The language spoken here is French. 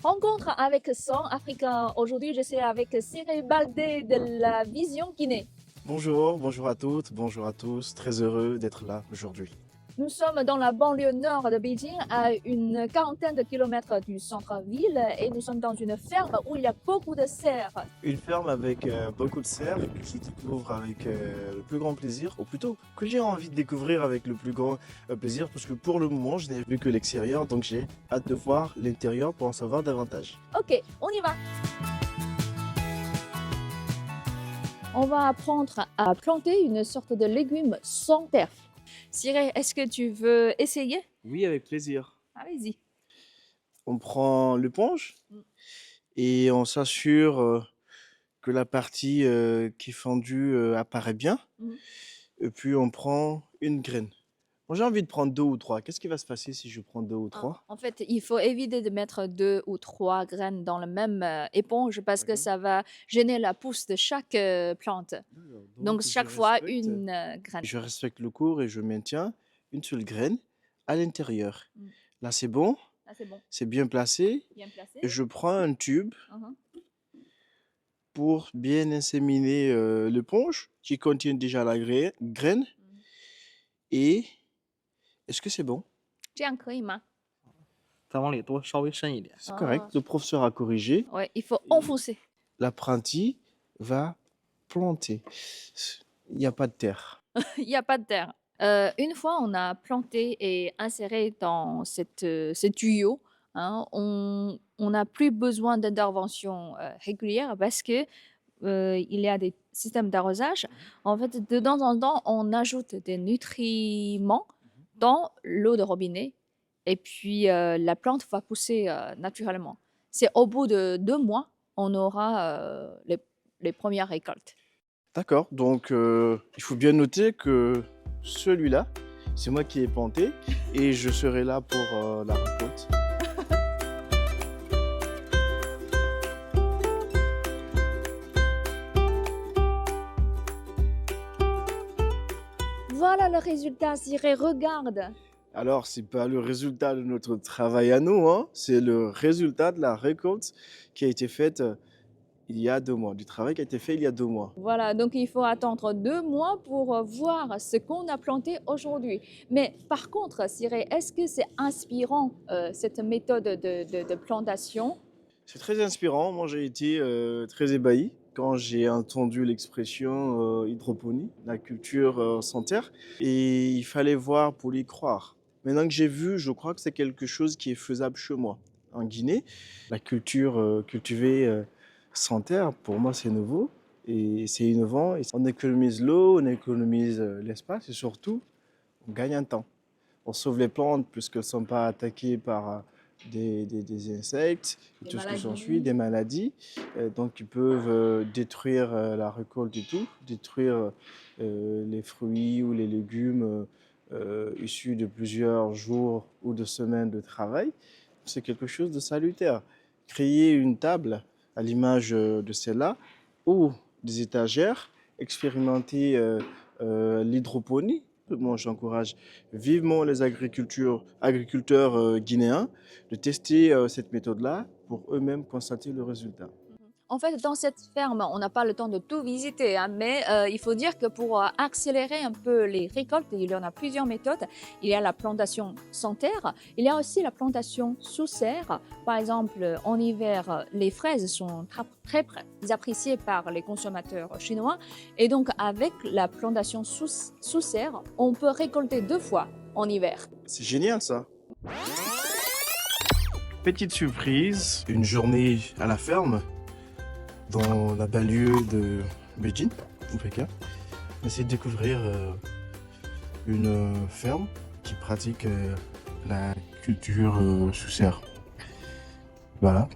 Rencontre avec 100 Africains. Aujourd'hui, je suis avec Cyril Baldé de la Vision Guinée. Bonjour, bonjour à toutes, bonjour à tous. Très heureux d'être là aujourd'hui. Nous sommes dans la banlieue nord de Beijing, à une quarantaine de kilomètres du centre-ville, et nous sommes dans une ferme où il y a beaucoup de cerfs. Une ferme avec beaucoup de cerfs que je découvre avec le plus grand plaisir, ou plutôt que j'ai envie de découvrir avec le plus grand plaisir, parce que pour le moment, je n'ai vu que l'extérieur, donc j'ai hâte de voir l'intérieur pour en savoir davantage. Ok, on y va. On va apprendre à planter une sorte de légume sans terre. Cyril, est-ce que tu veux essayer? Oui, avec plaisir. Allez-y. On prend l'éponge Mm. et on s'assure que la partie qui est fendue apparaît bien. Mm. Et puis on prend une graine. Moi, j'ai envie de prendre 2 ou 3. Qu'est-ce qui va se passer si je prends 2 ou 3? En fait, il faut éviter de mettre 2 ou 3 graines dans la même éponge parce que D'accord. ça va gêner la pousse de chaque plante. D'accord. Donc, Je chaque fois, respecte, une graine. je respecte le cours et je maintiens une seule graine à l'intérieur. Mm. Là, c'est bon, Là, c'est bon. c'est bien placé. Bien placé. Et je prends un tube Mhm. pour bien inséminer l'éponge qui contient déjà la graine. Mm. Et est-ce que c'est bon? 这样可以吗？再往里多稍微深一点。 C'est correct. Le professeur a corrigé. Ouais, il faut enfoncer. L'apprenti va planter. Il n'y a pas de terre. Il n'y a pas de terre. Une fois on a planté et inséré dans ce tuyau, hein, on n'a plus besoin d'intervention régulière parce que il y a des systèmes d'arrosage. En fait, de temps en temps, on ajoute des nutriments dans l'eau de robinet et puis la plante va pousser naturellement. C'est au bout de 2 mois, on aura les premières récoltes. D'accord. Donc, il faut bien noter que celui-là, c'est moi qui ai planté et je serai là pour la récolte. Voilà le résultat, Cyril, regarde. Alors, c'est pas le résultat de notre travail à nous, hein, c'est le résultat de la récolte qui a été faite il y a 2 mois, du travail qui a été fait il y a 2 mois. Voilà, donc il faut attendre 2 mois pour voir ce qu'on a planté aujourd'hui. Mais par contre, Cyril, est-ce que c'est inspirant cette méthode de plantation? C'est très inspirant. Moi, j'ai été très ébahi quand j'ai entendu l'expression hydroponie, la culture sans terre. Et il fallait voir pour y croire. Maintenant que j'ai vu, je crois que c'est quelque chose qui est faisable chez moi. En Guinée, la culture cultivée sans terre, pour moi, c'est nouveau. Et c'est innovant. Et on économise l'eau, on économise l'espace et surtout, on gagne un temps. On sauve les plantes puisqu'elles ne sont pas attaquées par des insectes, et Des tout ce qui maladies. s'ensuit, des maladies. Donc, ils peuvent détruire la récolte et tout, détruire les fruits ou les légumes issus de plusieurs jours ou de semaines de travail. C'est quelque chose de salutaire. Créer une table à l'image de celle-là ou des étagères, expérimenter l'hydroponie. Moi, j'encourage vivement les agriculteurs guinéens de tester cette méthode-là pour eux-mêmes constater le résultat. En fait, dans cette ferme, on n'a pas le temps de tout visiter, hein, mais il faut dire que pour accélérer un peu les récoltes, il y en a plusieurs méthodes. Il y a la plantation sans terre, il y a aussi la plantation sous serre. Par exemple, en hiver, les fraises sont très appréciées par les consommateurs chinois. Et donc, avec la plantation sous serre, on peut récolter 2 fois en hiver. C'est génial ça. Petite surprise, une journée à la ferme dans la banlieue de Beijing, au Pékin. On essaie de découvrir une ferme qui pratique la culture sous serre. Voilà.